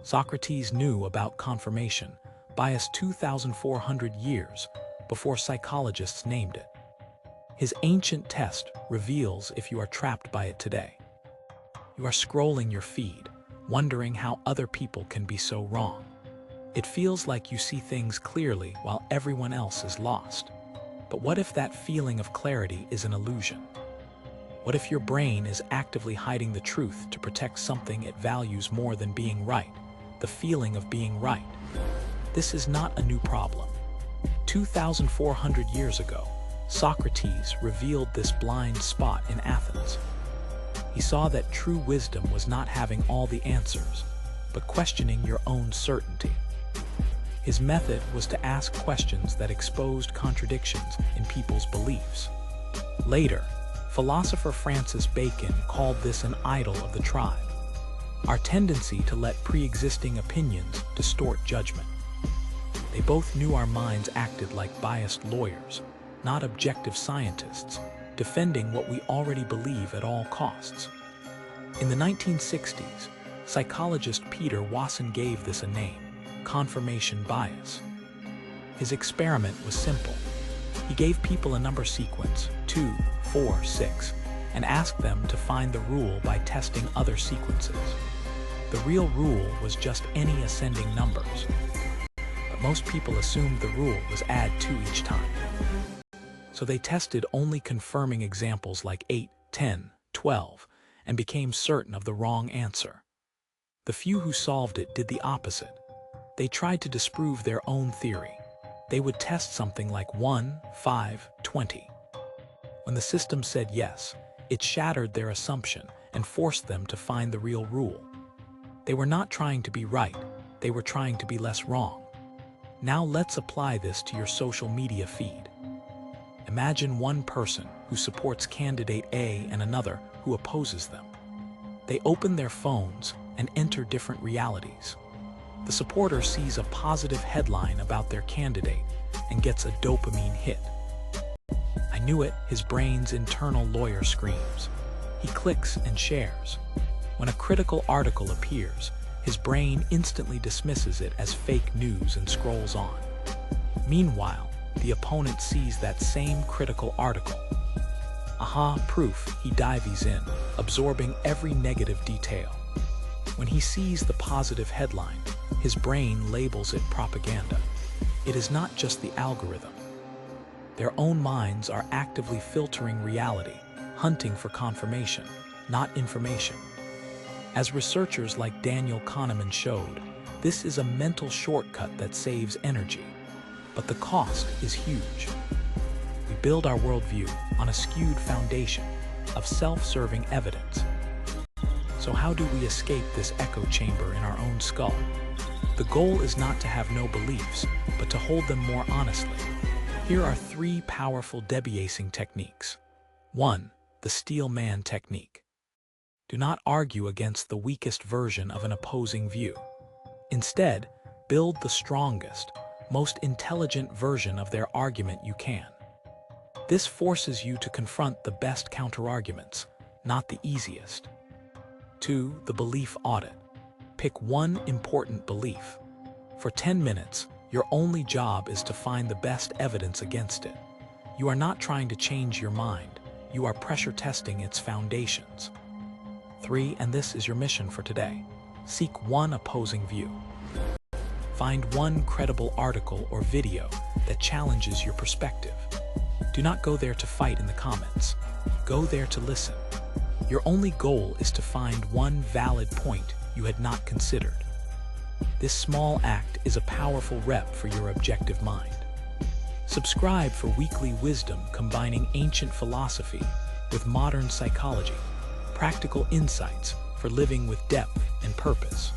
Socrates knew about confirmation bias 2,400 years before psychologists named it. His ancient test reveals if you are trapped by it today. You are scrolling your feed, wondering how other people can be so wrong. It feels like you see things clearly while everyone else is lost. But what if that feeling of clarity is an illusion? What if your brain is actively hiding the truth to protect something it values more than being right, the feeling of being right? This is not a new problem. 2,400 years ago, Socrates revealed this blind spot in Athens. He saw that true wisdom was not having all the answers, but questioning your own certainty. His method was to ask questions that exposed contradictions in people's beliefs. Later, philosopher Francis Bacon called this an idol of the tribe, our tendency to let pre-existing opinions distort judgment. They both knew our minds acted like biased lawyers, not objective scientists, defending what we already believe at all costs. In the 1960s, psychologist Peter Wasson gave this a name: confirmation bias. His experiment was simple. He gave people a number sequence, 2, 4, 6, and asked them to find the rule by testing other sequences. The real rule was just any ascending numbers. But most people assumed the rule was add 2 each time. So they tested only confirming examples like 8, 10, 12, and became certain of the wrong answer. The few who solved it did the opposite. They tried to disprove their own theory. They would test something like 1, 5, 20. When the system said yes, it shattered their assumption and forced them to find the real rule. They were not trying to be right, they were trying to be less wrong. Now let's apply this to your social media feed. Imagine one person who supports candidate A and another who opposes them. They open their phones and enter different realities. The supporter sees a positive headline about their candidate and gets a dopamine hit. I knew it, his brain's internal lawyer screams. He clicks and shares. When a critical article appears, his brain instantly dismisses it as fake news and scrolls on. Meanwhile, the opponent sees that same critical article. Aha, proof, he dives in, absorbing every negative detail. When he sees the positive headline, his brain labels it propaganda. It is not just the algorithm. Their own minds are actively filtering reality, hunting for confirmation, not information. As researchers like Daniel Kahneman showed, this is a mental shortcut that saves energy. But the cost is huge. We build our worldview on a skewed foundation of self-serving evidence. So how do we escape this echo chamber in our own skull? The goal is not to have no beliefs, but to hold them more honestly. Here are 3 powerful debiasing techniques. 1. The steel man technique. Do not argue against the weakest version of an opposing view. Instead, build the strongest, most intelligent version of their argument you can. This forces you to confront the best counterarguments, not the easiest. 2. The belief audit. Pick one important belief. For 10 minutes, your only job is to find the best evidence against it. You are not trying to change your mind, you are pressure testing its foundations. 3. And this is your mission for today. Seek one opposing view. Find one credible article or video that challenges your perspective. Do not go there to fight in the comments. Go there to listen. Your only goal is to find one valid point you had not considered. This small act is a powerful rep for your objective mind. Subscribe for weekly wisdom combining ancient philosophy with modern psychology, practical insights for living with depth and purpose.